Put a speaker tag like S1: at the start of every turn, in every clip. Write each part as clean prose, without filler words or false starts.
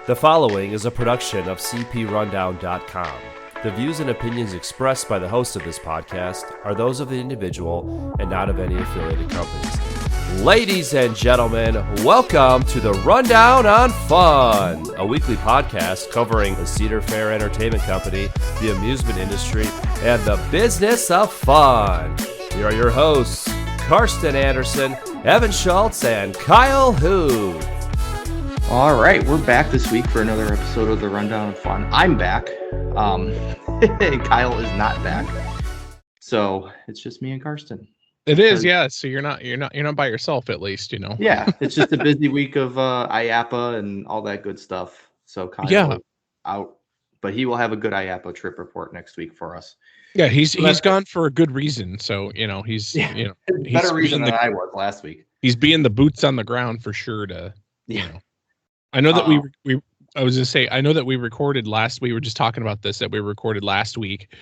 S1: The following is a production of cprundown.com. The views and opinions expressed by the host of this podcast are those of the individual and not of any affiliated companies. Ladies and gentlemen, welcome to the Rundown on Fun, a weekly podcast covering the Cedar Fair Entertainment Company, the amusement industry, and the business of fun. Here are your hosts, Carsten Anderson, Evan Schultz, and Kyle Hu.
S2: All right, we're back this week for another episode of the Rundown of Fun. I'm back. Kyle is not back, so it's just me and Carsten.
S3: It is, yeah. So you're not by yourself, at least, you know.
S2: Yeah, it's just a busy week of IAPA and all that good stuff. So Kyle is out, but he will have a good IAPA trip report next week for us.
S3: Yeah, he's gone for a good reason. So he's
S2: better reason than I was last week.
S3: He's being the boots on the ground for sure. I know that I was gonna say, I know that we recorded last. We were just talking about this, that we recorded last week,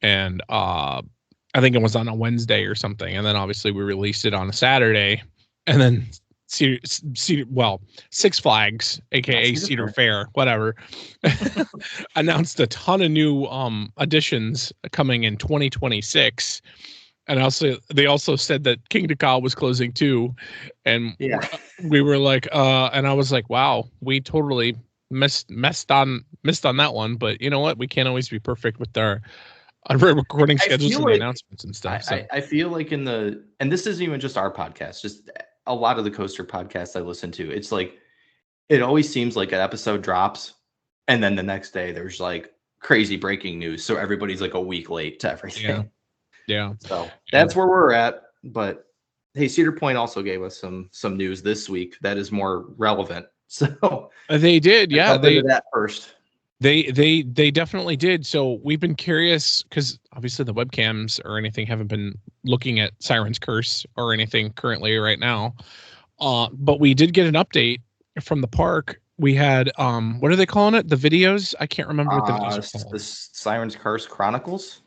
S3: and I think it was on a Wednesday or something, and then obviously we released it on a Saturday, and then Six Flags, aka Cedar Fair, whatever, announced a ton of new additions coming in 2026. And they also said that King Dakar was closing too, and we were like, and I was like, wow, we totally missed on that one. But you know what? We can't always be perfect with our recording schedules and the announcements and stuff.
S2: I feel like and this isn't even just our podcast, just a lot of the coaster podcasts I listen to. It's like it always seems like an episode drops, and then the next day there's like crazy breaking news, so everybody's like a week late to everything.
S3: Yeah.
S2: So that's where we're at. But hey, Cedar Point also gave us some news this week that is more relevant. So
S3: they did, yeah.
S2: They did that first.
S3: They definitely did. So we've been curious because obviously the webcams or anything haven't been looking at Siren's Curse or anything currently right now. But we did get an update from the park. We had what are they calling it? The videos? I can't remember what the videos are called.
S2: The Siren's Curse Chronicles,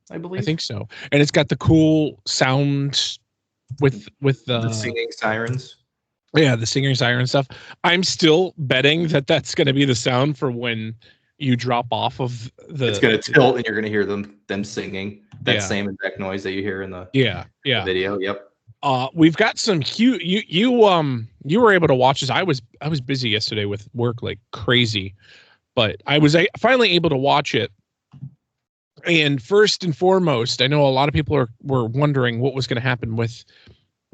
S2: I believe.
S3: I think so. And it's got the cool sound with the
S2: singing sirens.
S3: Yeah, the singing siren stuff. I'm still betting that that's going to be the sound for when you drop off of the. It's going to
S2: tilt, and you're going to hear them singing that same exact noise that you hear in the video. Yep.
S3: We've got some cute. You were able to watch this. I was busy yesterday with work like crazy, but I was finally able to watch it. And first and foremost, I know a lot of people were wondering what was going to happen with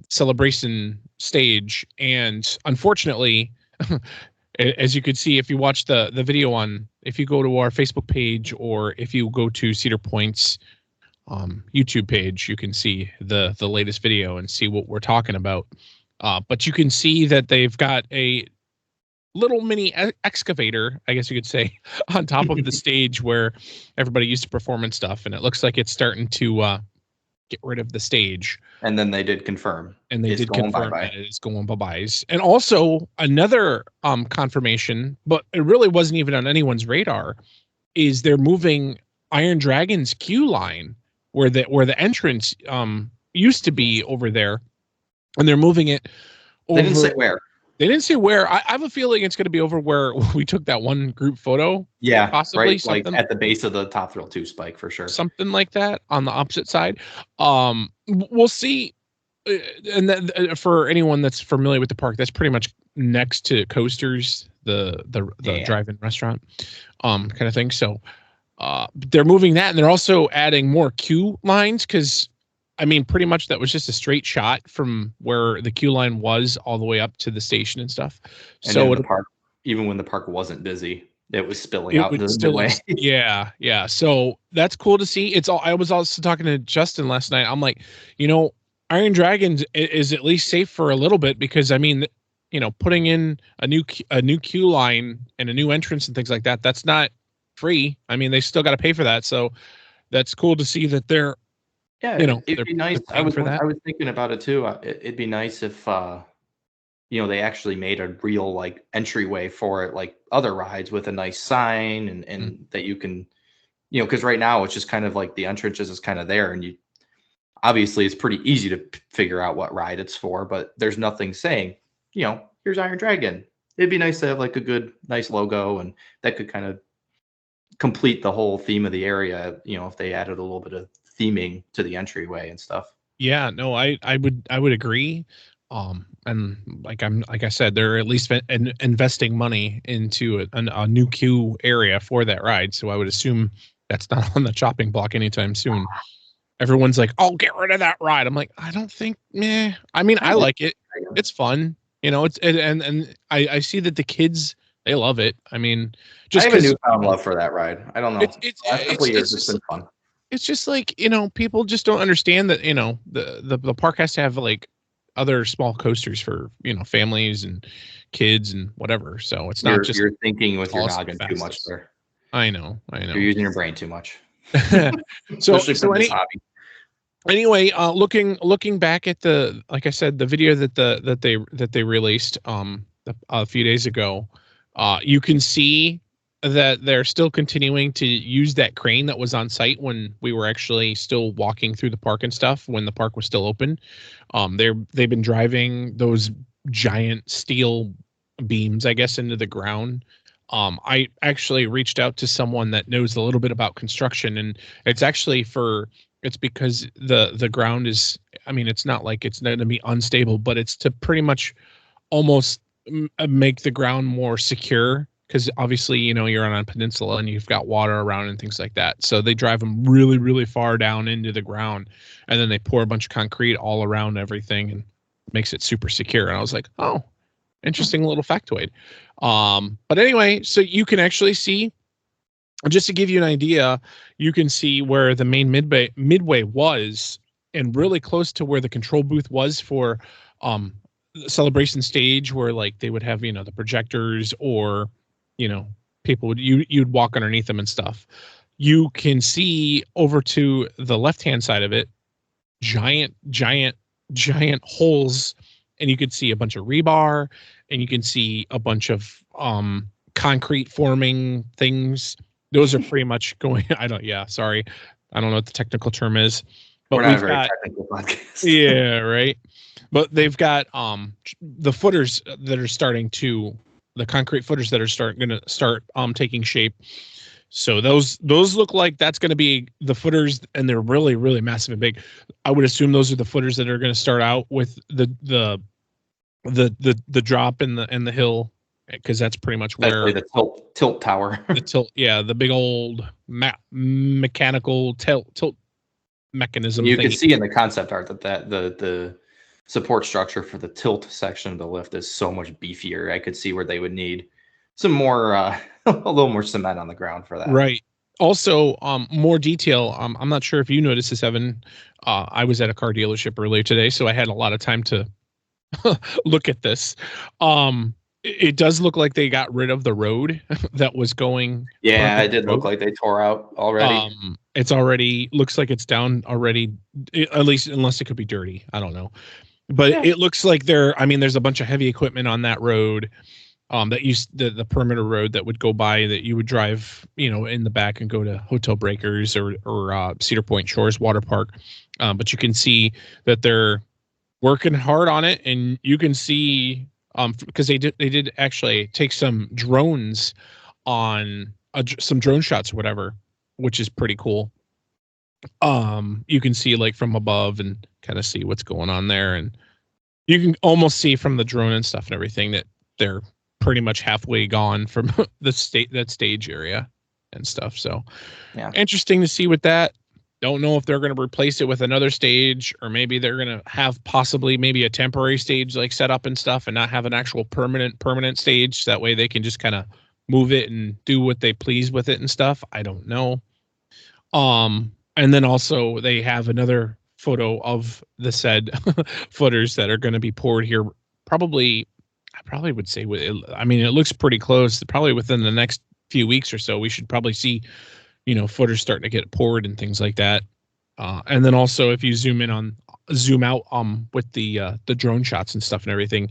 S3: Celebration Stage, and unfortunately, as you could see if you watch the video if you go to our Facebook page or if you go to Cedar Point's YouTube page, you can see the latest video and see what we're talking about. But you can see that they've got a little mini excavator, I guess you could say, on top of the stage where everybody used to perform and stuff, and it looks like it's starting to get rid of the stage.
S2: And then they did confirm.
S3: And they did confirm that it is going bye-byes. And also another confirmation, but it really wasn't even on anyone's radar, is they're moving Iron Dragon's queue line where the entrance used to be over there, and they're moving it over.
S2: They didn't say where.
S3: They didn't say where. I have a feeling it's going to be over where we took that one group photo.
S2: Yeah,
S3: possibly
S2: right, like at the base of the Top Thrill 2 spike for sure.
S3: Something like that on the opposite side. We'll see. And that, for anyone that's familiar with the park, that's pretty much next to Coasters, the drive-in restaurant, kind of thing. So they're moving that, and they're also adding more queue lines because. I mean, pretty much that was just a straight shot from where the queue line was all the way up to the station and stuff.
S2: And so the park, even when the park wasn't busy, it was spilling out the way.
S3: Yeah. So that's cool to see. I was also talking to Justin last night. I'm like, Iron Dragon is at least safe for a little bit because I mean, putting in a new queue line and a new entrance and things like that, that's not free. I mean, they still got to pay for that. So that's cool to see that they're.
S2: Yeah, it'd be nice. I was thinking about it too. It'd be nice if they actually made a real like entryway for it, like other rides with a nice sign and that you can, because right now it's just kind of like the entrance is kind of there, and you obviously it's pretty easy to figure out what ride it's for, but there's nothing saying, here's Iron Dragon, it'd be nice to have like a good, nice logo, and that could kind of complete the whole theme of the area. If they added a little bit of theming to the entryway and stuff.
S3: Yeah, no, I would agree. And like I said, they're at least investing money into a new queue area for that ride. So I would assume that's not on the chopping block anytime soon. Everyone's like, "Oh, get rid of that ride." I'm like, I don't think. Meh. I mean, I like it. It's fun. And I see that the kids, they love it. I mean,
S2: just I have a newfound love for that ride. I don't know. It's last couple of years, it's been fun.
S3: It's just like, people just don't understand that, the park has to have like other small coasters for, families and kids and whatever. So it's not
S2: you're thinking with your noggin too much there.
S3: I know.
S2: You're using your brain too much.
S3: so anyway, looking back at like I said, the video that they released a few days ago, you can see that they're still continuing to use that crane that was on site when we were actually still walking through the park and stuff, when the park was still open. They've been driving those giant steel beams, I guess, into the ground. I actually reached out to someone that knows a little bit about construction, and it's because the ground is, I mean, it's not like it's going to be unstable, but it's to pretty much almost make the ground more secure. Because obviously, you're on a peninsula and you've got water around and things like that. So they drive them really, really far down into the ground, and then they pour a bunch of concrete all around everything and makes it super secure. And I was like, oh, interesting little factoid. But anyway, so you can actually see, just to give you an idea, you can see where the main midway was, and really close to where the control booth was for the celebration stage, where like they would have, the projectors, or people you'd walk underneath them and stuff. You can see over to the left-hand side of it, giant holes, and you could see a bunch of rebar, and you can see a bunch of concrete forming things. Those are pretty much going. Sorry, I don't know what the technical term is, but
S2: we're not a very technical podcast.
S3: Yeah, right. But they've got the footers that are starting to. The concrete footers that are going to start taking shape. So those look like that's going to be the footers, and they're really, really massive and big. I would assume those are the footers that are going to start out with the drop in the hill, because that's pretty much where
S2: the tilt tower.
S3: The big old mechanical tilt mechanism.
S2: You can see in the concept art that the support structure for the tilt section of the lift is so much beefier. I could see where they would need some more, a little more cement on the ground for that.
S3: Right. Also, more detail. I'm not sure if you noticed this, Evan. I was at a car dealership earlier today, so I had a lot of time to look at this. It does look like they got rid of the road that was going.
S2: Yeah, it did look like they tore out already.
S3: It's already looks like it's down already, at least, unless it could be dirty. I don't know. But It looks like there's a bunch of heavy equipment on that road, the perimeter road that would go by, that you would drive, in the back and go to Hotel Breakers or Cedar Point Shores Water Park. But you can see that they're working hard on it, and you can see, because they did actually take some drones on some drone shots or whatever, which is pretty cool. You can see like from above and kind of see what's going on there, and you can almost see from the drone and stuff and everything that they're pretty much halfway gone from that stage area and stuff. So
S2: yeah,
S3: interesting to see with that. Don't know if they're going to replace it with another stage, or maybe they're going to have possibly maybe a temporary stage like set up and stuff, and not have an actual permanent stage. That way they can just kind of move it and do what they please with it and stuff. I don't know. And then also they have another photo of the said footers that are going to be poured here. I probably would say, I mean, it looks pretty close. Probably within the next few weeks or so, we should probably see, footers starting to get poured and things like that. And then also, if you zoom out with the drone shots and stuff and everything,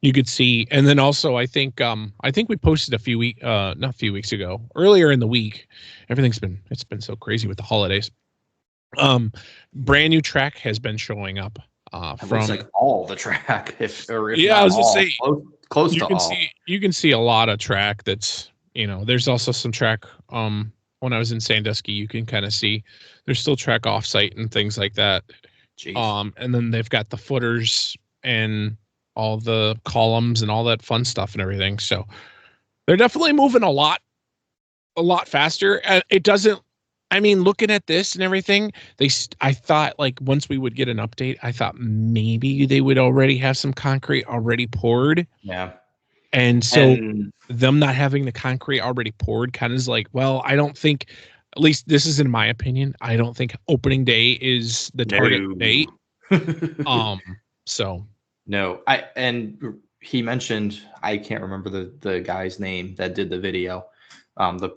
S3: you could see. And then also, I think we posted not a few weeks ago, earlier in the week. It's been so crazy with the holidays. Brand new track has been showing up.
S2: From like all the track, if
S3: I was gonna say
S2: close to all.
S3: You can see a lot of track that's, there's also some track. When I was in Sandusky, you can kind of see there's still track offsite and things like that.
S2: Jeez.
S3: And then they've got the footers and all the columns and all that fun stuff and everything. So they're definitely moving a lot faster. And it doesn't, looking at this and everything, I thought like once we would get an update, I thought maybe they would already have some concrete already poured.
S2: Yeah.
S3: And so them not having the concrete already poured kind of is like, well, I don't think, at least this is in my opinion, I don't think opening day is the target date. So
S2: no, he mentioned, I can't remember the guy's name that did the video, the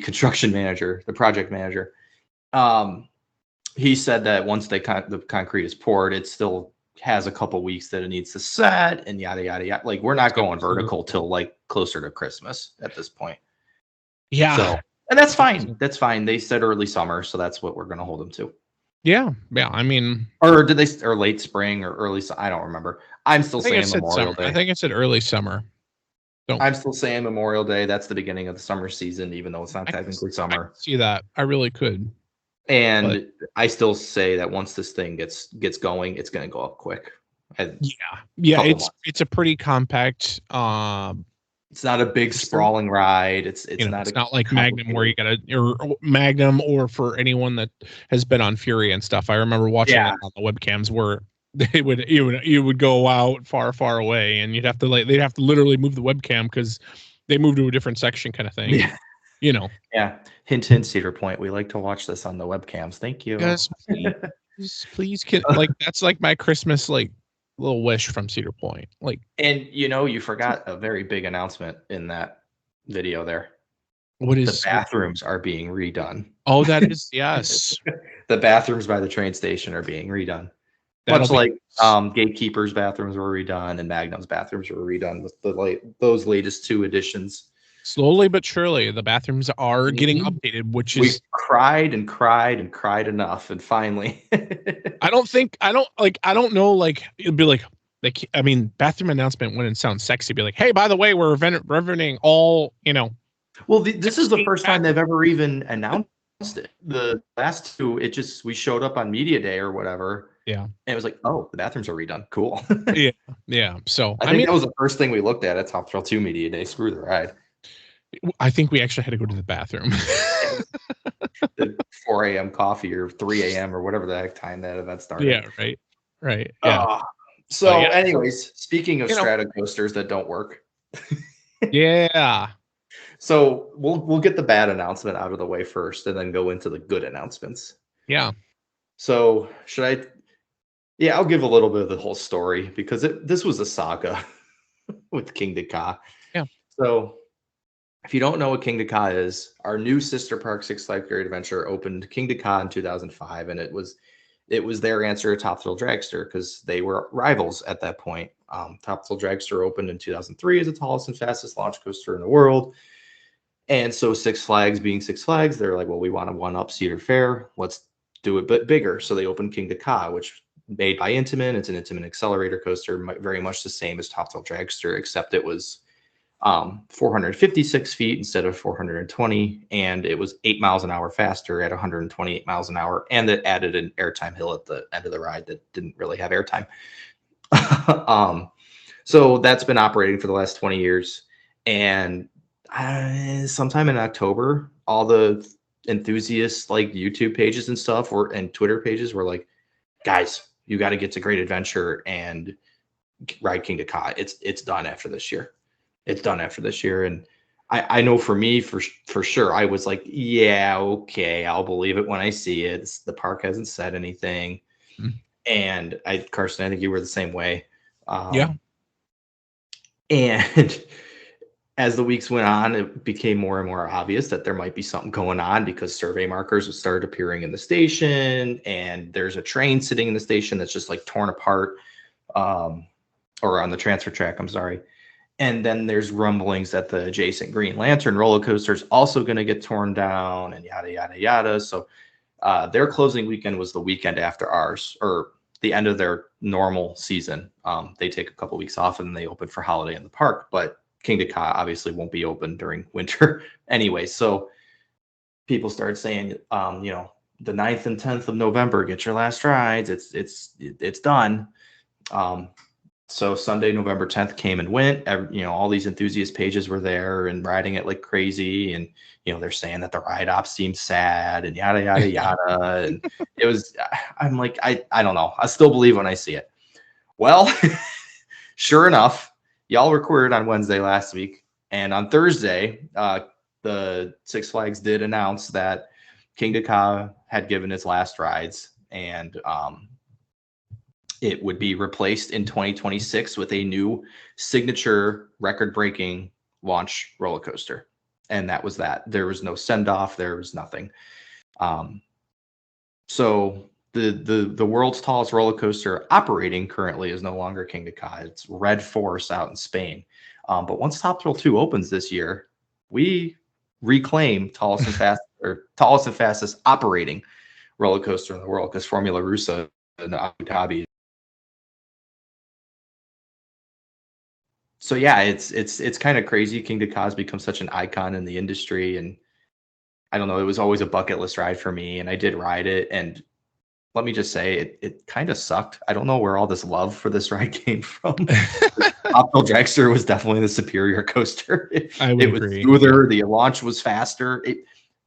S2: construction manager, the project manager. He said that once the concrete is poured, it still has a couple weeks that it needs to set and yada yada yada. Like we're not going vertical till like closer to Christmas at this point.
S3: Yeah.
S2: So, and that's fine. That's fine. They said early summer, so that's what we're going to hold them to.
S3: Yeah.
S2: Or did they, or late spring or early? I don't remember. I'm still saying Memorial Day.
S3: I think it said early summer.
S2: I'm still saying Memorial Day. That's the beginning of the summer season, even though it's not technically summer.
S3: I see that. I really could.
S2: And I still say that once this thing gets going, it's going to go up quick.
S3: Yeah. It's a pretty compact.
S2: It's not a big sprawling ride. It's
S3: not like Magnum where you got or Magnum, or for anyone that has been on Fury and stuff. I remember watching it on the webcams where you would go out far away, and they'd have to literally move the webcam because they moved to a different section kind of thing. Yeah.
S2: Yeah. Hint, hint, Cedar Point. We like to watch this on the webcams. Thank you.
S3: Yes, please, like that's like my Christmas little wish from Cedar Point.
S2: And you forgot a very big announcement in that video there.
S3: What is
S2: the bathrooms are being redone?
S3: Oh, that is yes.
S2: The bathrooms by the train station are being redone. Much like Gatekeeper's bathrooms were redone and Magnum's bathrooms were redone with those latest two additions.
S3: Slowly but surely, the bathrooms are getting updated, which
S2: we cried and cried and cried enough, and finally,
S3: I don't know. It'd be bathroom announcement wouldn't sound sexy. Be like, hey, by the way, we're renovating all.
S2: Well, this is the first time they've ever even announced it. The last two, we showed up on Media Day or whatever.
S3: Yeah,
S2: and it was like, oh, the bathrooms are redone. Cool.
S3: Yeah. So
S2: I think that was the first thing we looked at Top Thrill 2 Media Day. Screw the ride.
S3: I think we actually had to go to the bathroom.
S2: The 4 a.m. coffee or 3 a.m. or whatever the heck time that event started.
S3: Yeah, right. Yeah.
S2: Anyways, speaking of strata coasters that don't work.
S3: Yeah.
S2: So we'll get the bad announcement out of the way first, and then go into the good announcements.
S3: Yeah.
S2: So should I? Yeah, I'll give a little bit of the whole story because this was a saga with Kingda Ka.
S3: Yeah.
S2: So if you don't know what Kingda Ka is, our new sister park, Six Flags Great Adventure, opened Kingda Ka in 2005, and it was their answer to Top Thrill Dragster because they were rivals at that point. Top Thrill Dragster opened in 2003 as the tallest and fastest launch coaster in the world. And so Six Flags being Six Flags, they're like, well, we want to one-up Cedar Fair. Let's do it but bigger. So they opened Kingda Ka, which made by Intamin. It's an Intamin accelerator coaster, very much the same as Top Thrill Dragster, except it was 456 feet instead of 420, and it was 8 miles an hour faster at 128 miles an hour, and it added an airtime hill at the end of the ride that didn't really have airtime. So that's been operating for the last 20 years, and sometime in October, all the enthusiasts YouTube pages and stuff and Twitter pages were like, guys, you got to get to Great Adventure and ride Kingda Ka. It's done after this year. It's done after this year. And I know for me, for sure, I was like, yeah, okay, I'll believe it when I see it. The park hasn't said anything. Mm-hmm. And Carsten, I think you were the same way.
S3: Yeah.
S2: And as the weeks went on, it became more and more obvious that there might be something going on because survey markers started appearing in the station, and there's a train sitting in the station that's just torn apart, or on the transfer track, I'm sorry. And then there's rumblings that the adjacent Green Lantern roller coaster is also going to get torn down, and yada, yada, yada. So their closing weekend was the weekend after ours, or the end of their normal season. They take a couple weeks off and then they open for Holiday in the Park, but Kingda Ka obviously won't be open during winter anyway. So people start saying, the 9th and 10th of November, get your last rides. It's done. So Sunday, November 10th came and went. All these enthusiast pages were there and riding it like crazy. And, they're saying that the ride op seemed sad and yada, yada, yada. And it was, I'm like, I don't know. I still believe when I see it. Well, sure enough, y'all recorded on Wednesday last week. And on Thursday, the Six Flags did announce that Kingda Ka had given its last rides, and it would be replaced in 2026 with a new signature record-breaking launch roller coaster. And that was that. There was no send-off. There was nothing. So the world's tallest roller coaster operating currently is no longer Kingda Ka. It's Red Force out in Spain. But once Top Thrill 2 opens this year, we reclaim tallest and fastest operating roller coaster in the world, because Formula Russa in Abu Dhabi. So yeah, it's kind of crazy. Kingda Ka has become such an icon in the industry, and I don't know, it was always a bucket list ride for me, and I did ride it, and let me just say, it kind of sucked. I don't know where all this love for this ride came from. Top Thrill Dragster was definitely the superior coaster. It was
S3: agree.
S2: Smoother. The launch was faster.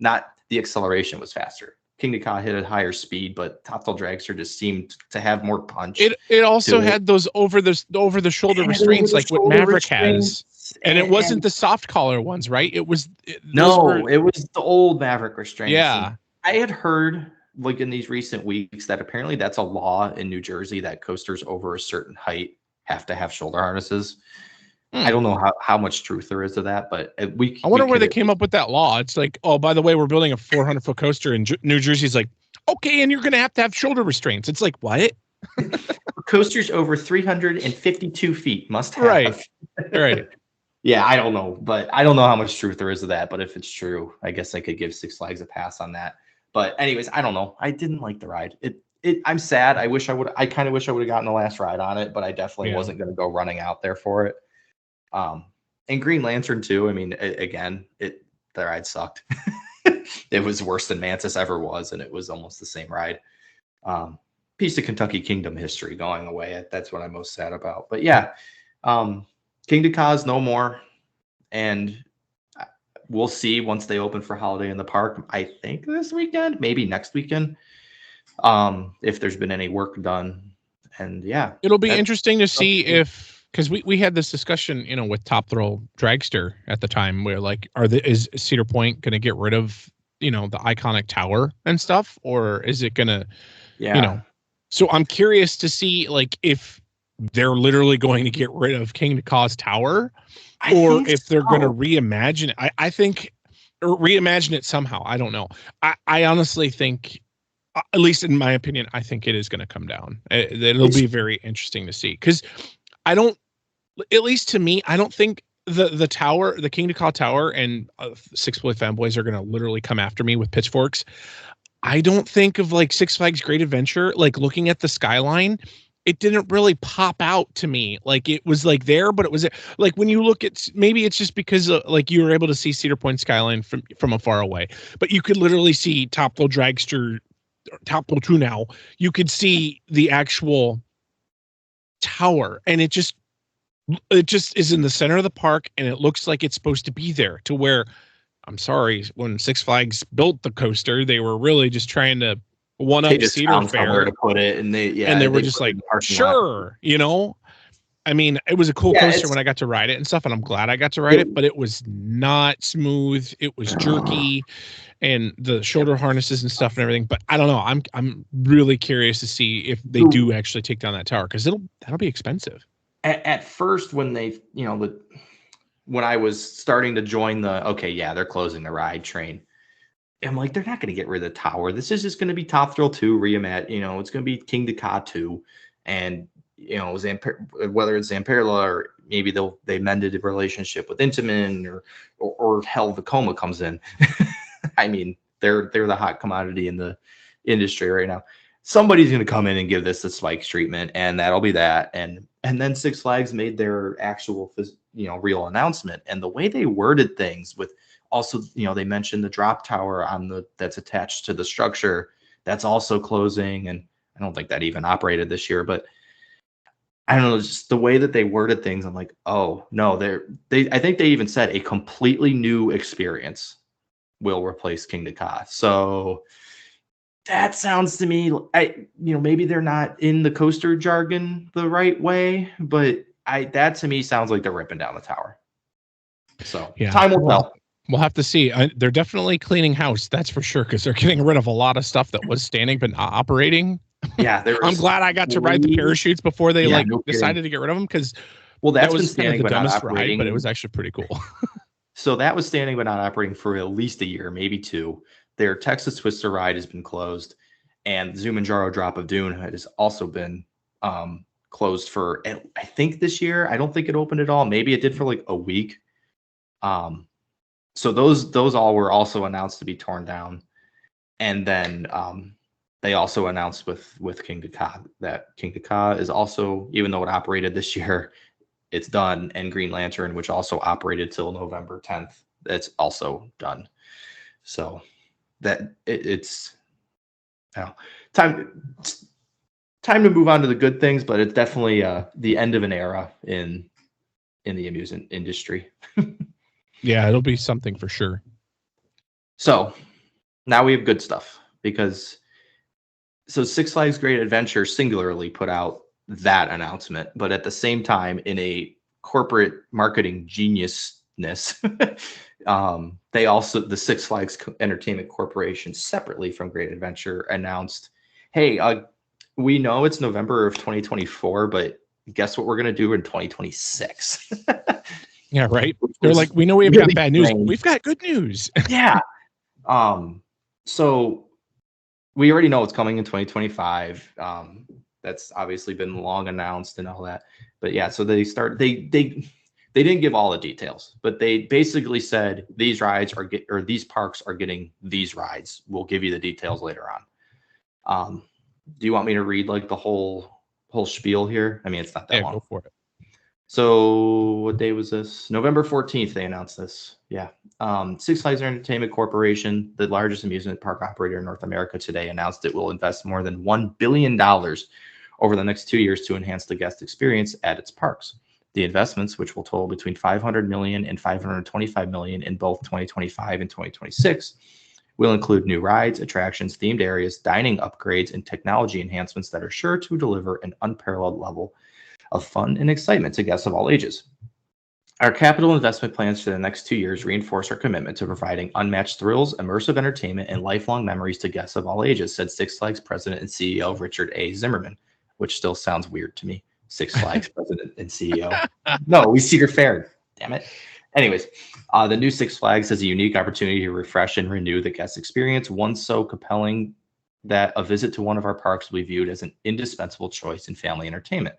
S2: Not the acceleration was faster. Kingda Ka hit a higher speed, but Top Thrill Dragster just seemed to have more punch.
S3: It also had those over the shoulder restraints like what Maverick has, and it wasn't the soft collar ones, right? It was
S2: it was the old Maverick restraints.
S3: Yeah,
S2: and I had heard like in these recent weeks that apparently that's a law in New Jersey that coasters over a certain height have to have shoulder harnesses. I don't know how much truth there is to that, but
S3: I wonder where they came up with that law. It's like, oh, by the way, we're building a 400-foot coaster in New Jersey's like, okay, and you're going to have shoulder restraints. It's like, what?
S2: Coasters over 352 feet must have.
S3: Right.
S2: Yeah, I don't know, but I don't know how much truth there is to that. But if it's true, I guess I could give Six Flags a pass on that. But anyways, I don't know. I didn't like the ride. I'm sad. I kind of wish I would have gotten the last ride on it, but I definitely wasn't going to go running out there for it. And Green Lantern too. I mean, the ride sucked. It was worse than Mantis ever was, and it was almost the same ride. Piece of Kentucky Kingdom history going away. That's what I'm most sad about. But yeah, Kingda Ka's no more, and we'll see once they open for Holiday in the Park. I think this weekend, maybe next weekend, if there's been any work done. And yeah,
S3: it'll be interesting to see if. Because we had this discussion, with Top Thrill Dragster at the time, where like, is Cedar Point going to get rid of, the iconic tower and stuff, or is it going to, So I'm curious to see like if they're literally going to get rid of Kingda Ka's tower, or if they're going to reimagine it. I think, or reimagine it somehow. I don't know. I honestly think, at least in my opinion, I think it is going to come down. It'll be very interesting to see, because at least to me, I don't think the tower, the Kingda Ka tower, and Six Flags fanboys are going to literally come after me with pitchforks. I don't think of like Six Flags Great Adventure, like looking at the skyline, it didn't really pop out to me. Like it was like there, but it was like when you look at, maybe it's just because like you were able to see Cedar Point skyline from afar away, but you could literally see Top Thrill Dragster, Top Thrill 2 now. You could see the actual tower, and it just is in the center of the park, and it looks like it's supposed to be there, to where, I'm sorry, when Six Flags built the coaster, they were really just trying to one up Cedar Fair
S2: to put it, and
S3: they were just like, sure, I mean, it was a cool coaster when I got to ride it and stuff, and I'm glad I got to ride it, but it was not smooth. It was jerky, and the shoulder harnesses and stuff and everything. But I don't know. I'm really curious to see if they do actually take down that tower, because that'll be expensive.
S2: At first, when they, when I was starting to join they're closing the ride train, I'm like, they're not going to get rid of the tower. This is just going to be Top Thrill 2 reimagined. It's going to be Kingda Ka 2, and whether it's Zamperla, or maybe they mended a relationship with Intamin, or hell, Vekoma comes in. I mean, they're the hot commodity in the industry right now. somebody's going to come in and give this the spikes treatment, and that'll be that. And then Six Flags made their actual, real announcement, and the way they worded things with also, they mentioned the drop tower that's attached to the structure that's also closing, and I don't think that even operated this year, but I don't know, just the way that they worded things. I'm like, oh no, I think they even said a completely new experience will replace King Ka. So that sounds to me, maybe they're not in the coaster jargon the right way, but that to me sounds like they're ripping down the tower. So yeah, time will tell.
S3: We'll have to see. They're definitely cleaning house, that's for sure, because they're getting rid of a lot of stuff that was standing but not operating.
S2: Yeah,
S3: I'm glad I got to ride the parachutes before they decided to get rid of them, because
S2: that was
S3: standing kind of the dumbest ride, but it was actually pretty cool.
S2: So that was standing but not operating for at least a year, maybe 2. Their Texas Twister ride has been closed, and Zumanjaro Drop of Dune has also been closed for, I think, this year. I don't think it opened at all. Maybe it did for like a week. So those all were also announced to be torn down, and then they also announced with King Ka that King Ka is also, even though it operated this year, it's done, and Green Lantern, which also operated till November 10th, it's also done. So that it's time to move on to the good things, but it's definitely the end of an era in the amusement industry.
S3: Yeah, it'll be something for sure.
S2: So now we have good stuff, because Six Flags Great Adventure singularly put out that announcement, but at the same time, in a corporate marketing geniusness, they also, the Six Flags Entertainment Corporation, separately from Great Adventure, announced, hey, we know it's November of 2024, but guess what we're going to do in 2026?
S3: Yeah, right. They're like, we know we haven't got bad news. We've got good news.
S2: Yeah. So we already know what's coming in 2025. That's obviously been long announced and all that. But yeah, so they didn't give all the details, but they basically said these rides these parks are getting these rides. We'll give you the details later on. Do you want me to read like the whole spiel here? I mean, it's not that long.
S3: Go for it.
S2: So what day was this? November 14th, they announced this. Yeah. Six Flags Entertainment Corporation, the largest amusement park operator in North America today, announced it will invest more than $1 billion over the next 2 years to enhance the guest experience at its parks. The investments, which will total between $500 million and $525 million in both 2025 and 2026, will include new rides, attractions, themed areas, dining upgrades, and technology enhancements that are sure to deliver an unparalleled level of fun and excitement to guests of all ages. Our capital investment plans for the next 2 years reinforce our commitment to providing unmatched thrills, immersive entertainment, and lifelong memories to guests of all ages, said Six Flags President and CEO Richard A. Zimmerman, which still sounds weird to me. Six Flags President and CEO. No, we Cedar Fair. Damn it. Anyways, the new Six Flags has a unique opportunity to refresh and renew the guest experience, one so compelling that a visit to one of our parks will be viewed as an indispensable choice in family entertainment.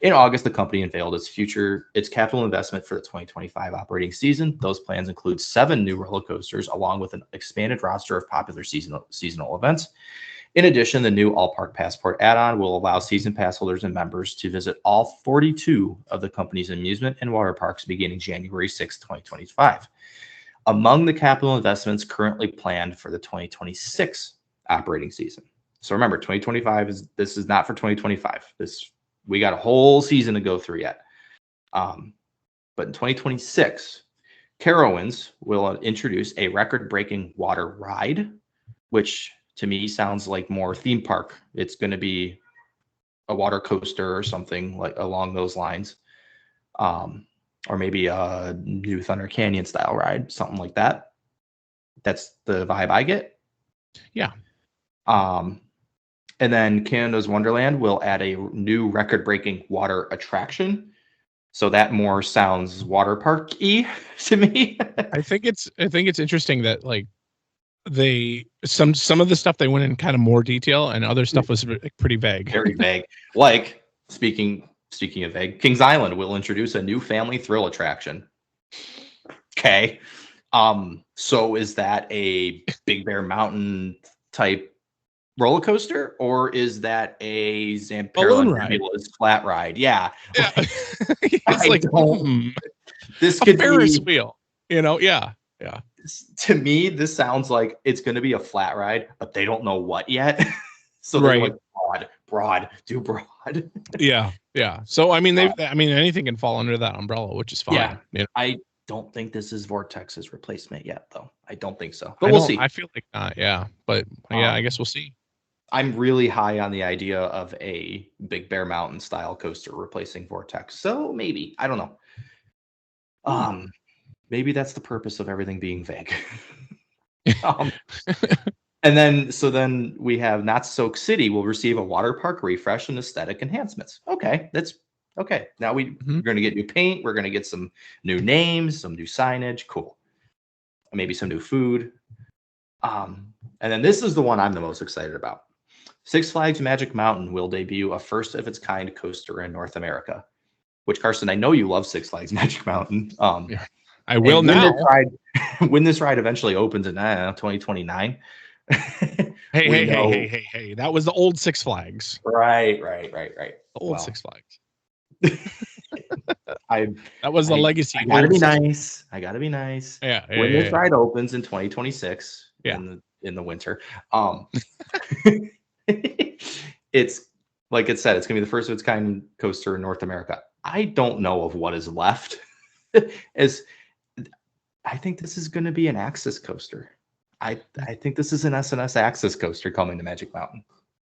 S2: In August, the company unveiled its capital investment for the 2025 operating season. Those plans include 7 new roller coasters, along with an expanded roster of popular seasonal events. In addition, the new All Park Passport add-on will allow season pass holders and members to visit all 42 of the company's amusement and water parks beginning January 6, 2025. Among the capital investments currently planned for the 2026 operating season. So remember, 2025 is not for 2025. We got a whole season to go through yet. But in 2026, Carowinds will introduce a record-breaking water ride, which to me sounds like more theme park. It's going to be a water coaster or something like along those lines. Or maybe a new Thunder Canyon style ride, something like that. That's the vibe I get.
S3: Yeah.
S2: And then Canada's Wonderland will add a new record-breaking water attraction. So that more sounds water park-y to me.
S3: I think it's interesting that like some of the stuff they went in kind of more detail, and other stuff was pretty vague.
S2: Very vague. Like speaking of vague, Kings Island will introduce a new family thrill attraction. Okay. So is that a Big Bear Mountain type roller coaster, or is that a Zamperla
S3: balloon ride,
S2: flat ride? Yeah,
S3: yeah. It's like
S2: this
S3: a
S2: could
S3: Ferris
S2: be
S3: wheel, yeah.
S2: to me. This sounds like it's going to be a flat ride, but they don't know what yet. So they're
S3: Right.
S2: like broad.
S3: Yeah. So I mean, anything can fall under that umbrella, which is fine.
S2: Yeah.
S3: You know?
S2: I don't think this is Vortex's replacement yet, though. I don't think so, but we'll see.
S3: I feel like not. Yeah, but yeah, I guess we'll see.
S2: I'm really high on the idea of a Big Bear Mountain style coaster replacing Vortex. So maybe, I don't know. Maybe that's the purpose of everything being vague. And then we have Not Soak City will receive a water park refresh and aesthetic enhancements. Okay, that's okay. Now we're going to get new paint. We're going to get some new names, some new signage. Cool. Maybe some new food. And then this is the one I'm the most excited about. Six Flags Magic Mountain will debut a first of its kind coaster in North America, which, Carsten, I know you love Six Flags Magic Mountain.
S3: I will now.
S2: When this ride eventually opens in 2029.
S3: Hey, that was the old Six Flags.
S2: Right.
S3: The old Six Flags.
S2: That
S3: was the legacy.
S2: I gotta be nice.
S3: Yeah.
S2: When this ride opens in 2026, in the winter, it's like it said, it's gonna be the first of its kind coaster in North America. I don't know of what is left. I think this is gonna be an Axis coaster. I think this is an SNS Axis coaster coming to Magic Mountain.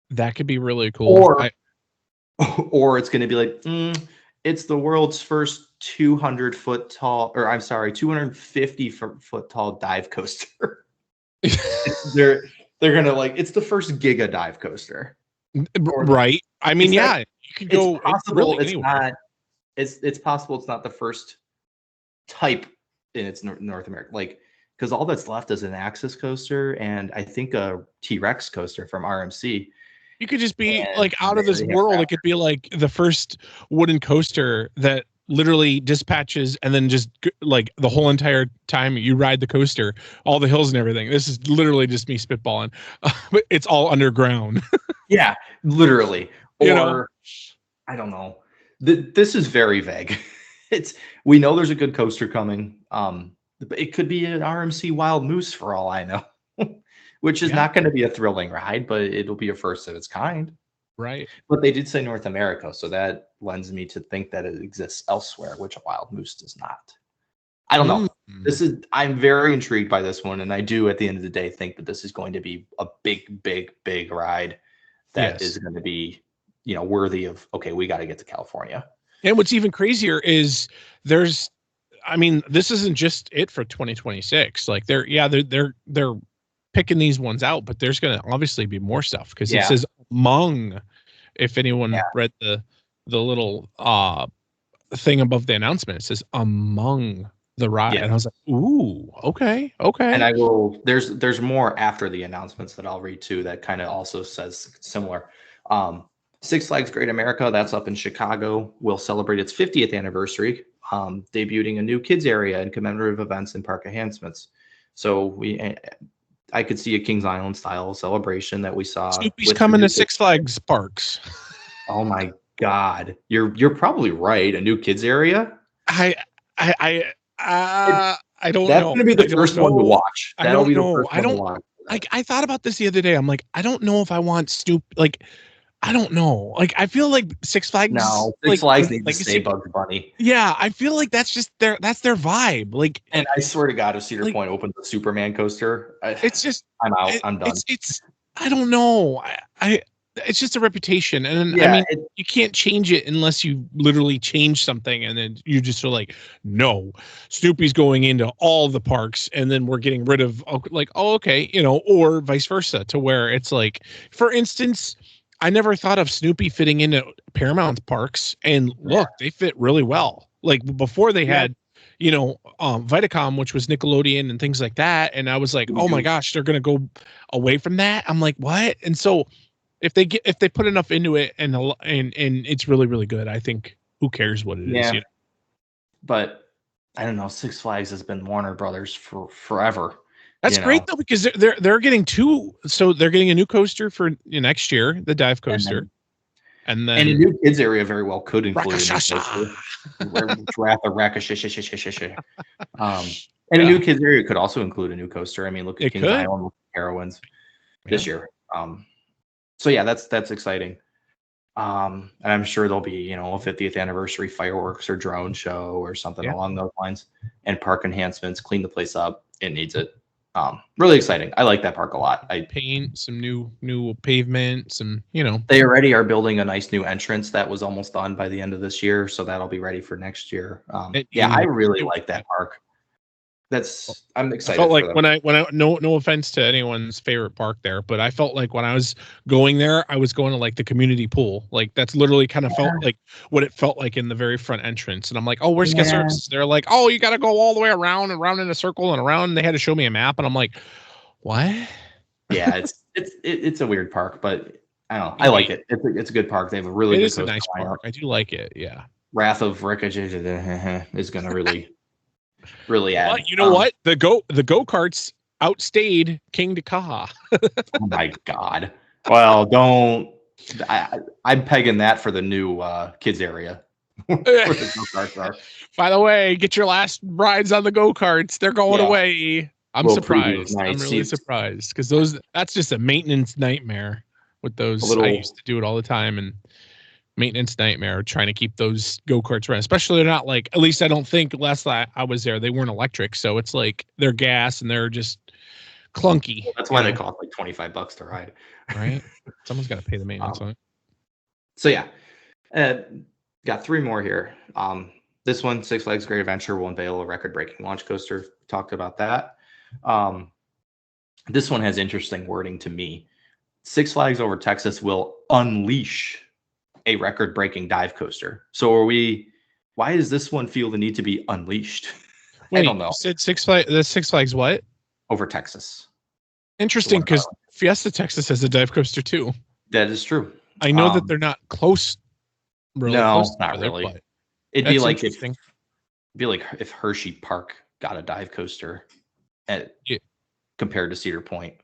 S3: That could be really cool.
S2: Or it's going to be like, it's the world's first 250 foot tall dive coaster. They're going to it's the first giga dive coaster.
S3: Right. I mean, you could go.
S2: It's possible it's not the first type in its North America. Because all that's left is an Axis coaster and I think a T-Rex coaster from RMC.
S3: You could just be out of this world. It could be like the first wooden coaster that literally dispatches and then just the whole entire time you ride the coaster, all the hills and everything. This is literally just me spitballing, but it's all underground.
S2: Yeah, literally. Or I don't know. This is very vague. We know there's a good coaster coming. It could be an RMC Wild Moose for all I know, which is not going to be a thrilling ride, but it'll be a first of its kind.
S3: Right.
S2: But they did say North America, so that lends me to think that it exists elsewhere, which a Wild Moose does not. I don't know. I'm very intrigued by this one, and I do at the end of the day think that this is going to be a big ride that is going to be, worthy of, okay, we got to get to California.
S3: And what's even crazier is this isn't just it for 2026. They're picking these ones out, but there's going to obviously be more stuff because it says among. If anyone read the little thing above the announcement, it says among the ride, and I was like, ooh, okay.
S2: And there's more after the announcements that I'll read too that kind of also says similar. Six Flags Great America, that's up in Chicago, will celebrate its 50th anniversary, debuting a new kids area and commemorative events and park enhancements. So I could see a Kings Island style celebration that we saw.
S3: Snoopy's coming to Six Flags parks.
S2: Oh my God, you're probably right. A new kids area.
S3: I don't know.
S2: That's going to be the first one to watch. That'll be the first one to watch.
S3: I thought about this the other day. I'm like, I don't know if I want Snoop. I don't know. I feel like Six Flags.
S2: No, Six Flags needs to stay Bugs Bunny.
S3: Yeah, I feel like that's just that's their vibe.
S2: And I swear to God, if Cedar Point opens a Superman coaster,
S3: it's just
S2: I'm out. I'm done.
S3: It's I don't know. It's just a reputation, and you can't change it unless you literally change something, and then you just are no, Snoopy's going into all the parks, and then we're getting rid of okay, or vice versa, to where it's for instance. I never thought of Snoopy fitting into Paramount's parks, and look, they fit really well. Before they had, Viacom, which was Nickelodeon and things like that, and I was like, oh my gosh, they're gonna go away from that. I'm like, what? And so, if they put enough into it, and it's really really good, I think who cares what it is?
S2: But I don't know. Six Flags has been Warner Brothers for forever.
S3: That's great though, because they're getting two. So they're getting a new coaster for next year, the dive coaster, and then
S2: a new kids area very well could include a new coaster. And a new kids area could also include a new coaster. I mean, look at Kings Island, look at Carowinds this year. So yeah, that's exciting. And I'm sure there'll be, a 50th anniversary fireworks or drone show or something along those lines, and park enhancements, clean the place up. It needs it. Really exciting. I like that park a lot. I
S3: paint some new pavement, some,
S2: They already are building a nice new entrance that was almost done by the end of this year, so that'll be ready for next year. I really like that park. I'm excited.
S3: I felt like when I no offense to anyone's favorite park there, but I felt like when I was going there, I was going to like the community pool. Like that's literally kind of felt like what it felt like in the very front entrance. And I'm like, oh, where's guest services? They're like, oh, you got to go all the way around and around in a circle and around. And they had to show me a map, and I'm like, what?
S2: Yeah, it's a weird park, but I don't know. I like it. It's a good park. They have a really good.
S3: It's a nice park. I do like it. Yeah.
S2: Wrath of Ricochet is going to really. Really add.
S3: Well, you know what? The go-karts outstayed King Kaha.
S2: Oh my God. Well, I'm pegging that for the new kids area. Where the go-karts are.
S3: By the way, get your last rides on the go-karts. They're going away. I'm surprised. I'm really surprised because that's just a maintenance nightmare with those. I used to do it all the time, and maintenance nightmare trying to keep those go-karts running, especially they're not like, at least I don't think last I was there, they weren't electric. So it's like they're gas and they're just clunky.
S2: Well, that's why they cost like $25 to ride.
S3: Right. Someone's got to pay the maintenance on it.
S2: So yeah, got three more here. This one, Six Flags Great Adventure will unveil a record-breaking launch coaster. Talked about that. This one has interesting wording to me. Six Flags Over Texas will unleash a record-breaking dive coaster. So why does this one feel the need to be unleashed?
S3: Wait, I don't know. You said Six Flags what?
S2: Over Texas.
S3: Interesting, because Fiesta Texas has a dive coaster too.
S2: That is true.
S3: I know that they're not close.
S2: Really no, close not really. It'd be like if Hershey Park got a dive coaster compared to Cedar Point.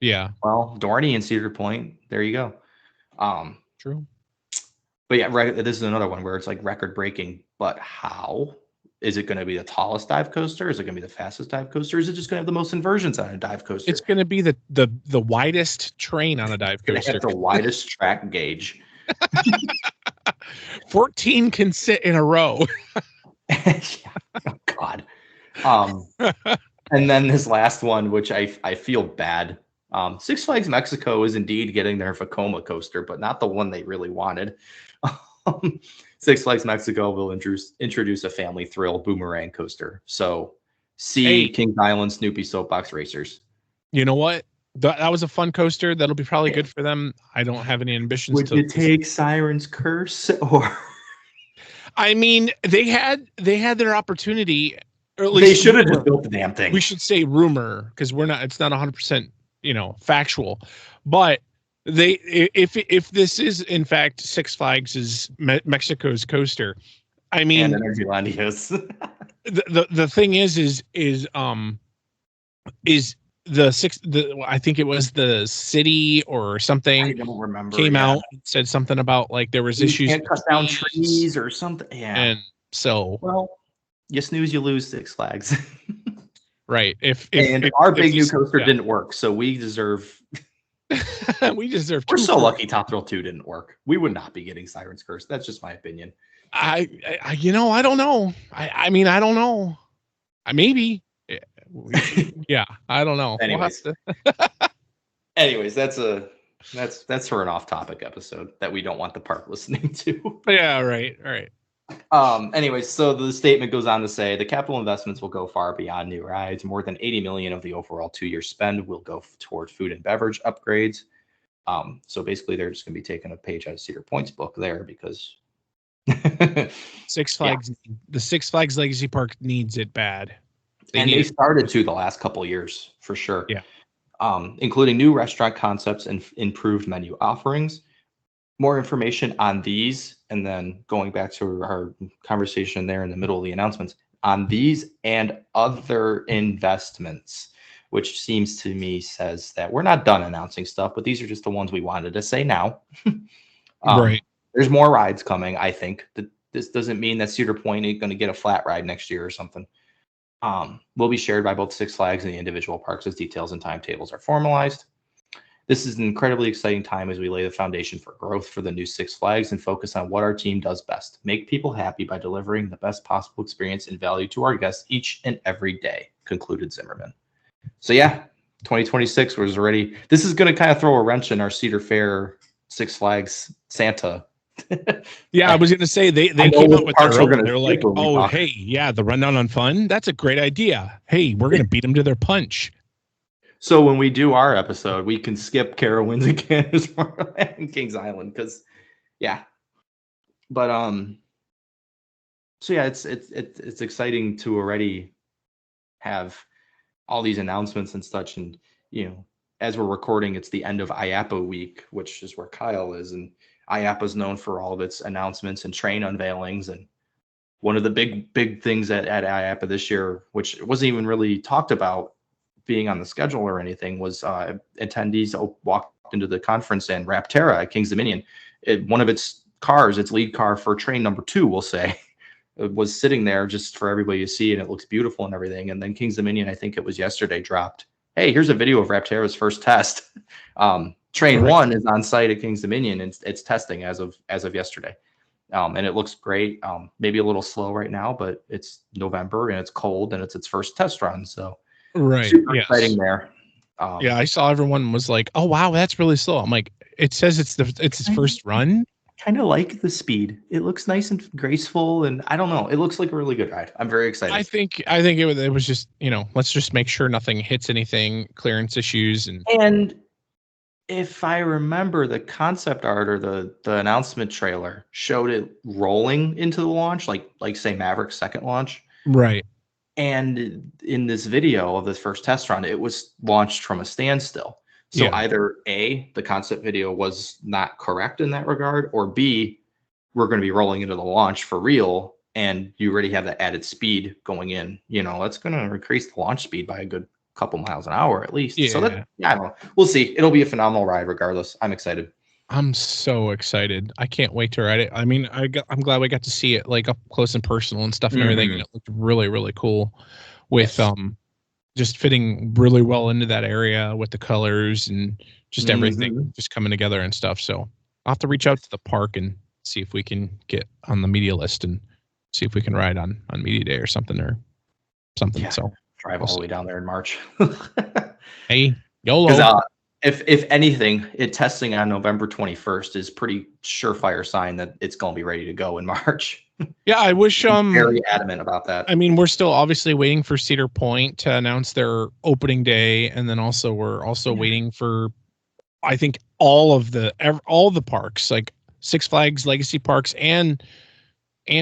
S3: Yeah.
S2: Well, Dorney and Cedar Point, there you go.
S3: True.
S2: But yeah, this is another one where it's like record breaking, but how? Is it going to be the tallest dive coaster? Is it going to be the fastest dive coaster? Is it just going to have the most inversions on a dive coaster?
S3: It's going to be the widest train on a dive coaster.
S2: The widest track gauge.
S3: 14 can sit in a row.
S2: Oh God. And then this last one, which I feel bad. Six Flags Mexico is indeed getting their Vekoma coaster, but not the one they really wanted. Six Flags Mexico will introduce a family thrill boomerang coaster. So Kings Island Snoopy Soapbox Racers.
S3: You know what? That was a fun coaster. That'll be probably good for them. I don't have any ambitions.
S2: Would you take Siren's Curse or?
S3: I mean, they had their opportunity. Or at least
S2: they should have just built the damn thing.
S3: We should say rumor because it's not 100%, factual, but if this is in fact Six Flags' Mexico's coaster, I mean,
S2: and Energylandia's.
S3: the thing is I think it was the city or something.
S2: I don't remember.
S3: Came out and said something about like there was issues.
S2: Can't cut down trees or something. Yeah.
S3: And so,
S2: well, you snooze, you lose. Six Flags.
S3: Right. If
S2: our big new coaster didn't work, so we deserve.
S3: We're
S2: so lucky Top Thrill 2 didn't work. We would not be getting Siren's Curse. That's just my opinion.
S3: I don't know. I mean, I don't know. Maybe. Yeah, I don't know.
S2: Anyways, that's for an off-topic episode that we don't want the park listening to.
S3: Yeah, right.
S2: Anyways, so the statement goes on to say the capital investments will go far beyond new rides. More than $80 million of the overall 2-year spend will go toward food and beverage upgrades. So basically, they're just going to be taking a page out of Cedar Point's book there because
S3: Six Flags, the Six Flags Legacy Park needs it bad.
S2: They started to the last couple of years for sure.
S3: Yeah.
S2: Including new restaurant concepts and improved menu offerings. More information on these, and then going back to our conversation there in the middle of the announcements, on these and other investments which seems to me says that we're not done announcing stuff, but these are just the ones we wanted to say now.
S3: Right.
S2: There's more rides coming, I think. This doesn't mean that Cedar Point ain't going to get a flat ride next year or something. Will be shared by both Six Flags and the individual parks as details and timetables are formalized. This is an incredibly exciting time as we lay the foundation for growth for the new Six Flags and focus on what our team does best, make people happy by delivering the best possible experience and value to our guests each and every day, concluded Zimmerman. So yeah, 2026 was already, this is going to kind of throw a wrench in our Cedar Fair Six Flags Santa.
S3: Yeah, I was going to say they came out with their own. They're like, oh, hey, yeah, the rundown on fun. That's a great idea. Hey, we're going to beat them to their punch.
S2: So when we do our episode, we can skip Carowinds and Kings Island because, yeah. But so yeah, it's exciting to already have all these announcements and such, and as we're recording, it's the end of IAAPA week, which is where Kyle is, and IAAPA is known for all of its announcements and train unveilings. And one of the big things at IAAPA this year, which wasn't even really talked about being on the schedule or anything, was attendees walked into the conference, and Rapterra at Kings Dominion, one of its cars, its lead car for train number 2, we'll say, it was sitting there just for everybody to see, and it looks beautiful and everything. And then Kings Dominion, I think it was yesterday, dropped, hey, here's a video of Rapterra's first test. Train 1 is on site at Kings Dominion, and it's testing as of yesterday. And it looks great. Maybe a little slow right now, but it's November and it's cold and it's its first test run. So super exciting there.
S3: Yeah, I saw everyone was like, "Oh wow, that's really slow." I'm like, "It says it's its first run."
S2: Kind of like the speed. It looks nice and graceful, and I don't know. It looks like a really good ride. I'm very excited.
S3: I think it was just, let's just make sure nothing hits anything, clearance issues,
S2: and if I remember, the concept art or the announcement trailer showed it rolling into the launch, like say Maverick's second launch,
S3: right?
S2: And in this video of this first test run, it was launched from a standstill. So either A, the concept video was not correct in that regard, or B, we're going to be rolling into the launch for real, and you already have that added speed going in. That's going to increase the launch speed by a good couple miles an hour at least. So I don't know. We'll see. It'll be a phenomenal ride regardless. I'm excited.
S3: I'm so excited. I can't wait to ride it. I mean, I'm glad we got to see it like up close and personal and stuff and everything. And it looked really, really cool with just fitting really well into that area with the colors and just everything just coming together and stuff. So I'll have to reach out to the park and see if we can get on the media list and see if we can ride on media day or something.
S2: Yeah, so drive all the way down there in March.
S3: Hey, YOLO.
S2: If anything, testing on November 21st is pretty surefire sign that it's going to be ready to go in March.
S3: Yeah, I wish
S2: I'm very adamant about that.
S3: I mean, we're still obviously waiting for Cedar Point to announce their opening day, and then we're also waiting for, I think, all the parks, like Six Flags Legacy Parks and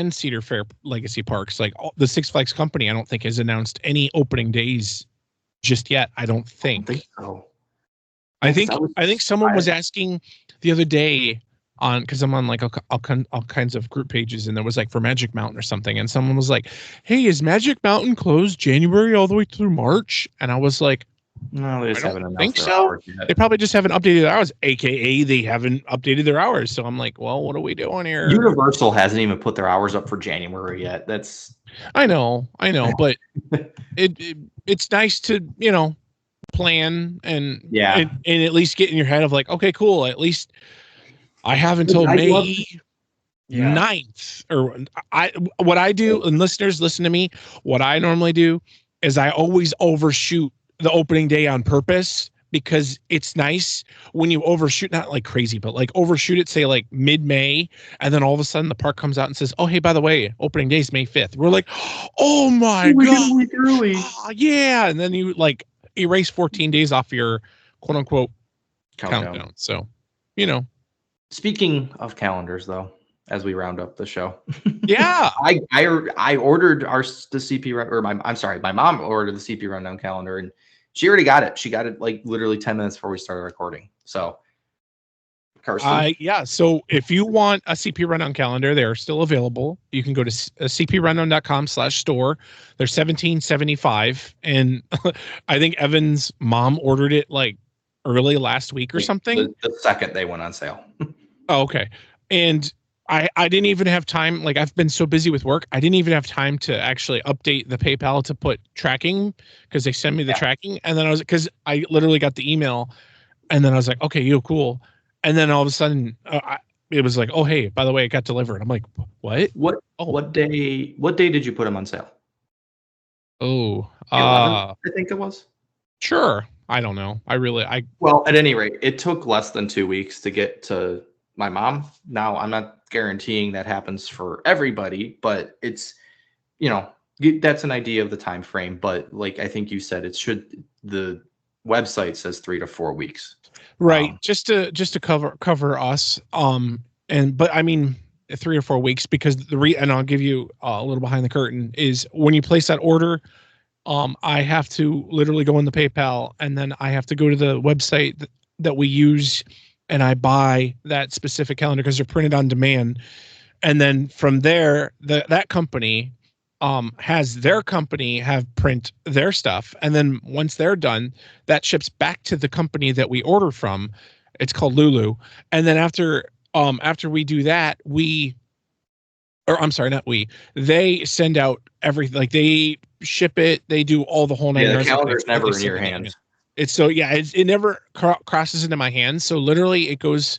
S3: Cedar Fair Legacy Parks. Like the Six Flags company, I don't think has announced any opening days just yet. I don't think
S2: so.
S3: I think someone was asking the other day because I'm on like all kinds of group pages, and there was like for Magic Mountain or something, and someone was like, "Hey, is Magic Mountain closed January all the way through March?" And I was like,
S2: "No, they just haven't announced
S3: their hours yet. They probably just haven't updated their hours, aka they haven't updated their hours." So I'm like, "Well, what are we doing here?"
S2: Universal hasn't even put their hours up for January yet.
S3: I know, but it's nice to plan and at least get in your head of like, okay, cool, at least I have until May 9th. Or what I do, and listeners listen to me, what I normally do is I always overshoot the opening day on purpose, because it's nice when you overshoot, not like crazy, but like overshoot it, say like mid-May, and then all of a sudden the park comes out and says, "Oh, hey, by the way, opening day is May 5th. We're like, "Oh my God,
S2: week early."
S3: Yeah. And then you like erase 14 days off your quote unquote countdown. So,
S2: Speaking of calendars, though, as we round up the show, I ordered the CP or my mom ordered the CP rundown calendar, and she already got it. She got it like literally 10 minutes before we started recording. So Carsten?
S3: Yeah. So if you want a CP Rundown calendar, they're still available. You can go to cprundown.com/store. They're $17.75, and I think Evan's mom ordered it like early last week or something.
S2: The second they went on sale.
S3: Oh, okay. And I didn't even have time. Like, I've been so busy with work, I didn't even have time to actually update the PayPal to put tracking, because they send me the tracking. And then because I literally got the email, and then I was like, okay, cool. And then all of a sudden, it was like, oh, hey, by the way, it got delivered. I'm like, what?
S2: What day did you put them on sale?
S3: Oh,
S2: 11th, I think it was.
S3: Sure. I don't know.
S2: Well, at any rate, it took less than 2 weeks to get to my mom. Now, I'm not guaranteeing that happens for everybody, but it's, that's an idea of the time frame. But like I think you said, the website says 3 to 4 weeks.
S3: Right. Just to cover us. But I mean, 3 or 4 weeks, because and I'll give you a little behind the curtain, is when you place that order, I have to literally go in the PayPal, and then I have to go to the website that we use, and I buy that specific calendar because they're printed on demand. And then from there, that company has their company have print their stuff. And then once they're done, that ships back to the company that we order from. It's called Lulu. And then after we do that, they send out everything. Like, they ship it, they do all the whole 9
S2: Yeah,
S3: yards.
S2: the calendar's never in your hands.
S3: It's so, yeah, it never crosses into my hands. So literally it goes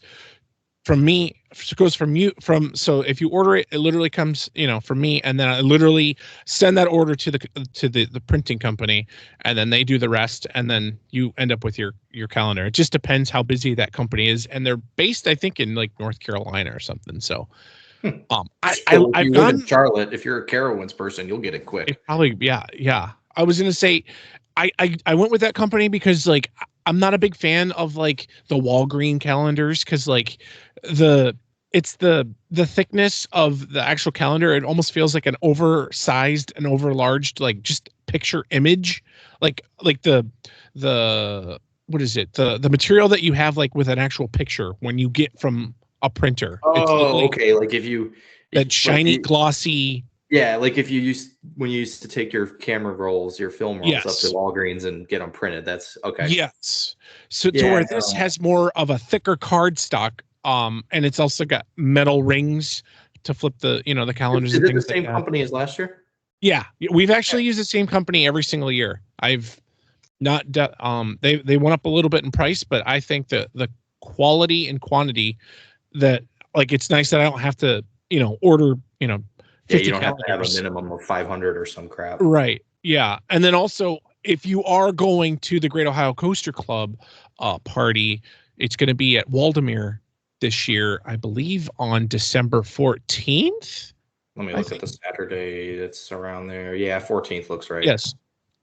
S3: from me, so if you order it, it literally comes, from me, and then I literally send that order to the printing company, and then they do the rest, and then you end up with your calendar. It just depends how busy that company is, and they're based, I think, in like North Carolina or something. So
S2: I've gone in Charlotte. If you're a Carowinds person, you'll get it quick.
S3: Probably, yeah. I was gonna say, I went with that company because, like, I'm not a big fan of like the Walgreen calendars, because like it's the thickness of the actual calendar. It almost feels like an oversized and overlarged, like, just picture image, like the what is it, the material that you have, like, with an actual picture when you get from a printer.
S2: Oh, okay. Like
S3: that shiny, glossy.
S2: Yeah, like when you used to take your camera rolls, your film rolls up to Walgreens and get them printed. That's okay.
S3: Yes. So to where this has more of a thicker cardstock, and it's also got metal rings to flip the calendars.
S2: Is it the same company as last year?
S3: Yeah, we've actually used the same company every single year. I've not they went up a little bit in price, but I think that the quality and quantity, that, like, it's nice that I don't have to order 50
S2: you don't
S3: calendars.
S2: have to have a minimum of 500 or some crap.
S3: Right. Yeah. And then also, if you are going to the Great Ohio Coaster Club party, it's going to be at Waldemere this year, I believe, on December 14th.
S2: Let me look at the Saturday that's around there. Yeah, 14th looks right.
S3: Yes.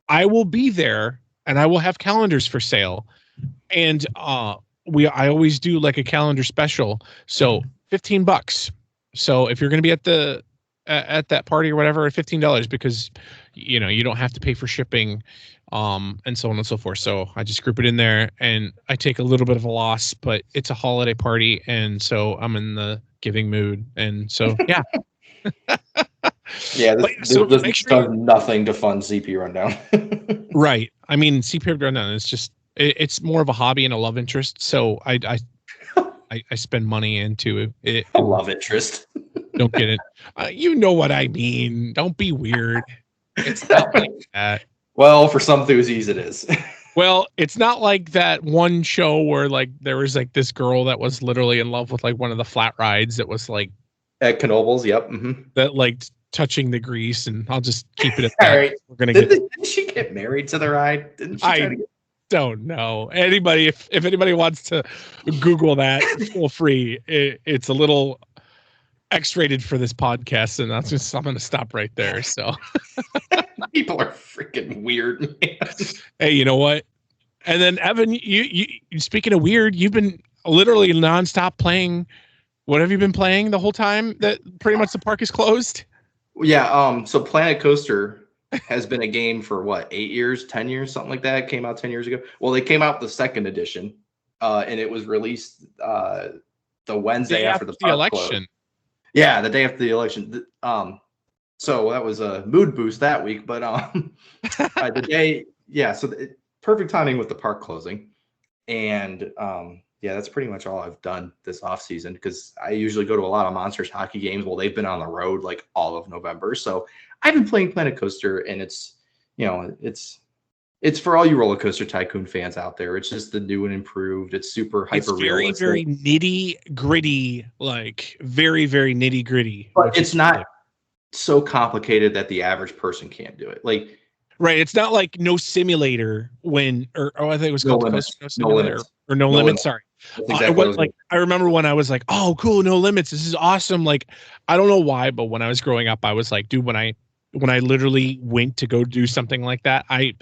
S3: I will be there, and I will have calendars for sale. And I always do like a calendar special. So $15. So if you're going to be at that party or whatever, at $15, because you don't have to pay for shipping, and so on and so forth. So I just group it in there, and I take a little bit of a loss, but it's a holiday party, and so I'm in the giving mood, and so yeah.
S2: Yeah, this does nothing to fund CP Rundown.
S3: Right. I mean, CP Rundown is just, it's more of a hobby and a love interest. So I spend money into it.
S2: A love interest.
S3: Don't get it. You know what I mean. Don't be weird. It's not like that.
S2: Well, for some enthusiasts, it is.
S3: Well, it's not like that one show where, like, there was like this girl that was literally in love with like one of the flat rides that was like
S2: at Knoebels. Yep. Mm-hmm.
S3: That, like, touching the grease, and I'll just keep it at
S2: that.
S3: All
S2: right.
S3: We're gonna
S2: Didn't she get married to the ride? Didn't she?
S3: Don't know. Anybody, if anybody wants to Google that, feel free. It's a little X-rated for this podcast, and I'm going to stop right there. So
S2: people are freaking weird, man.
S3: Hey, you know what? And then Evan, you speaking of weird, you've been literally nonstop playing. What have you been playing the whole time that pretty much the park is closed?
S2: Yeah. So Planet Coaster has been a game for what, 8 years, 10 years, something like that. It came out 10 years ago. Well, they came out the second edition, and it was released Wednesday after the
S3: election.
S2: Closed. Yeah, the day after the election. So that was a mood boost that week. But the day, so perfect timing with the park closing. And that's pretty much all I've done this off season, because I usually go to a lot of Monsters hockey games. Well, they've been on the road like all of November. So I've been playing Planet Coaster, and it's for all you Roller Coaster Tycoon fans out there. It's just the new and improved. It's super hyper realistic.
S3: It's very nitty gritty, like very, very nitty gritty.
S2: But it's not so complicated that the average person can't do it. Like,
S3: right. It's not like No Simulator I think it was called No Simulator or No Limits. Sorry. Exactly I remember when I was like, oh, cool. No Limits. This is awesome. Like, I don't know why, but when I was growing up, I was like, dude, when I literally went to go do something like that, I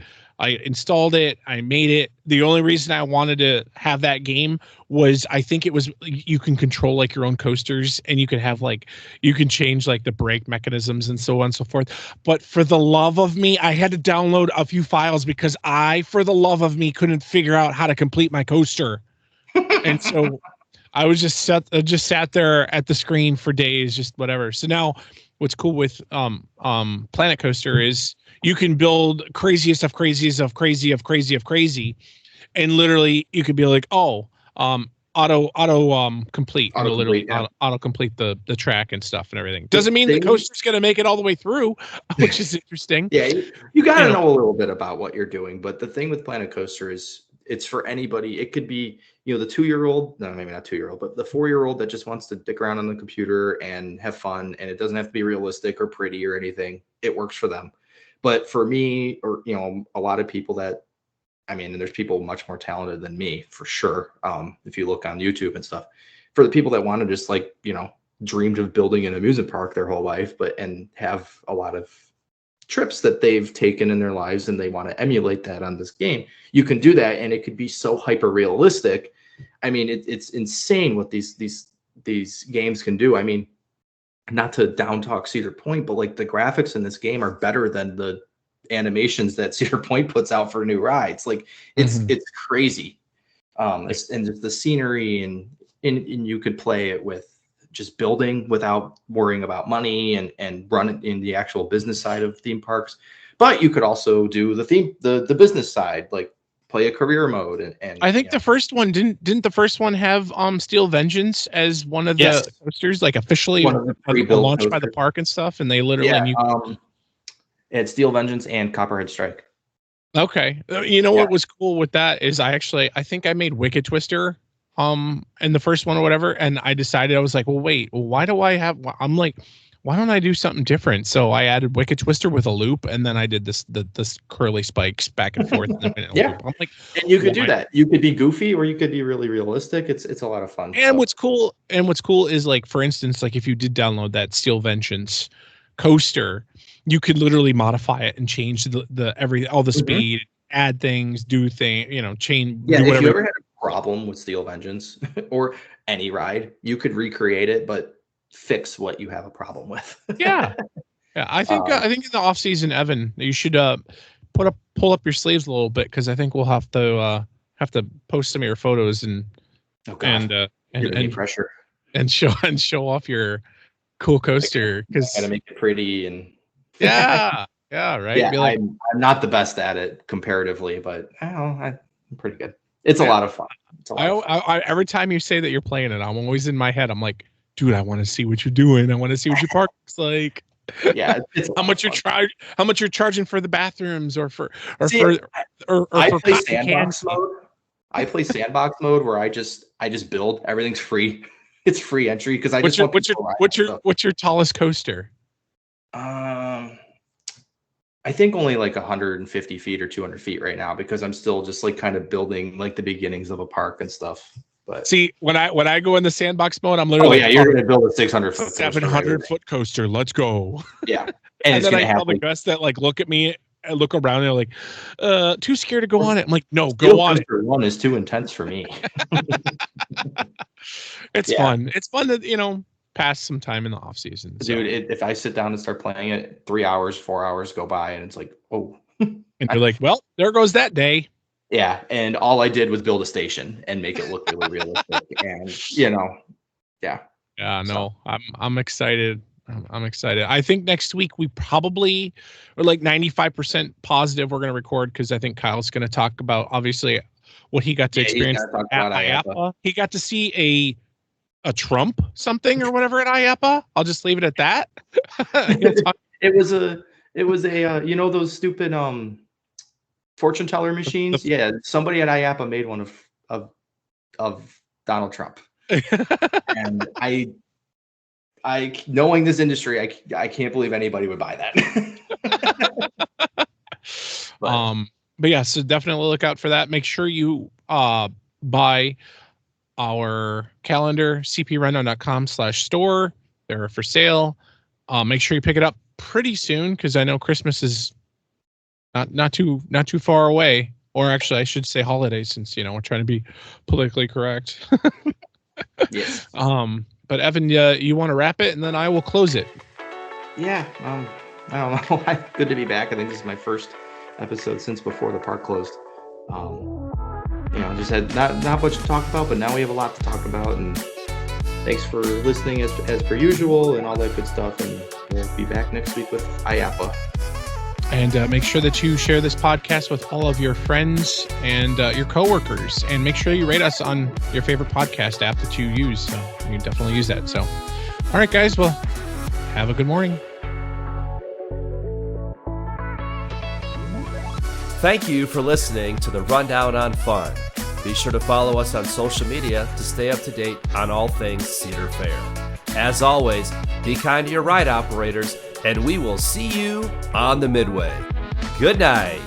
S3: installed it. I made it. The only reason I wanted to have that game was I think it was you can control like your own coasters, and you can have you can change like the brake mechanisms and so on and so forth. But for the love of me, I had to download a few files because for the love of me, couldn't figure out how to complete my coaster. And so I was just sat there at the screen for days, just whatever. So now what's cool with Planet Coaster is you can build craziest of crazy, and literally you could be like, auto complete. It'll literally auto complete the track and stuff and everything. Doesn't mean the coaster's gonna make it all the way through, which is interesting.
S2: Yeah, you gotta know a little bit about what you're doing. But the thing with Planet Coaster is it's for anybody. It could be, the 2-year-old, no, maybe not 2-year-old, but the 4-year-old that just wants to dick around on the computer and have fun, and it doesn't have to be realistic or pretty or anything. It works for them. But for me, or a lot of people and there's people much more talented than me for sure. If you look on YouTube and stuff, for the people that want to just dreamed of building an amusement park their whole life, and have a lot of trips that they've taken in their lives, and they want to emulate that on this game, you can do that, and it could be so hyper realistic. It's insane what these games can do. Not to down talk Cedar Point, but the graphics in this game are better than the animations that Cedar Point puts out for new rides. It's crazy. And just the scenery, and you could play it with just building without worrying about money, and run it in the actual business side of theme parks. But you could also do the business side, play a career mode. And
S3: I think the first one didn't the first one have Steel Vengeance as one of the coasters, officially launched by the park and stuff, and they literally
S2: it's Steel Vengeance and Copperhead Strike.
S3: Okay. What was cool with that is I think I made Wicked Twister in the first one or whatever, and I decided, I was like, well, wait, why don't I do something different? So I added Wicked Twister with a loop, and then I did this curly spikes back and forth. And
S2: loop. I'm like, and you could do that. You could be goofy, or you could be really realistic. It's a lot of fun.
S3: And what's cool is, for instance, if you did download that Steel Vengeance coaster, you could literally modify it and change all the speed, add things, do things, change.
S2: Yeah, if you ever had a problem with Steel Vengeance or any ride, you could recreate it, but fix what you have a problem with.
S3: Yeah. I think in the off season, Evan, you should pull up your sleeves a little bit, because I think we'll have to post some of your photos and
S2: pressure
S3: and show off your cool coaster, because
S2: gotta make it pretty and
S3: right.
S2: Yeah, I'm not the best at it comparatively, but I'm pretty good. It's a lot of fun.
S3: I every time you say that you're playing it, I'm always in my head, I'm like, dude, I want to see what you're doing. I want to see what your park looks like.
S2: Yeah,
S3: how much you're charging for the bathrooms, or
S2: I play sandbox mode. I play sandbox mode where I just build. Everything's free. It's free entry, because
S3: what's your tallest coaster?
S2: I think only 150 feet or 200 feet right now, because I'm still just kind of building the beginnings of a park and stuff. But
S3: see, when I go in the sandbox mode, I'm literally
S2: you're going to build a 600-foot
S3: 700-foot coaster. Let's go.
S2: Yeah.
S3: And then I tell the guests that look at me and look around, and they're like, too scared to go on it. I'm like, no, go on it.
S2: One is too intense for me.
S3: It's fun. It's fun to, pass some time in the off season.
S2: So. Dude, if I sit down and start playing it, 3 hours, 4 hours go by, and it's like, oh.
S3: And you're like, well, there goes that day.
S2: Yeah, and all I did was build a station and make it look really realistic. And, Yeah.
S3: Yeah, no, I'm excited. I'm excited. I think next week we probably are like 95% positive we're going to record, because I think Kyle's going to talk about obviously what he got to experience at IAPA. He got to see a Trump something or whatever at IAPA. I'll just leave it at that.
S2: It was a you know those stupid fortune teller machines? Yeah, somebody at IAPA made one of Donald Trump. And I knowing this industry, I can't believe anybody would buy that.
S3: But yeah, so definitely look out for that. Make sure you buy our calendar, cprundown.com/store. They're for sale. Make sure you pick it up pretty soon, because I know Christmas is not too far away. Or actually, I should say holidays, since we're trying to be politically correct.
S2: Yes.
S3: But Evan, you want to wrap it, and then I will close it.
S2: Yeah. I don't know. Good to be back. I think this is my first episode since before the park closed. Just had not much to talk about, but now we have a lot to talk about. And thanks for listening as per usual and all that good stuff. And we'll be back next week with IAPA.
S3: And make sure that you share this podcast with all of your friends and your coworkers, and make sure you rate us on your favorite podcast app that you use. So you can definitely use that. So, all right, guys. Well, have a good morning.
S1: Thank you for listening to the Rundown on Fun. Be sure to follow us on social media to stay up to date on all things Cedar Fair. As always, be kind to your ride operators, and we will see you on the Midway. Good night.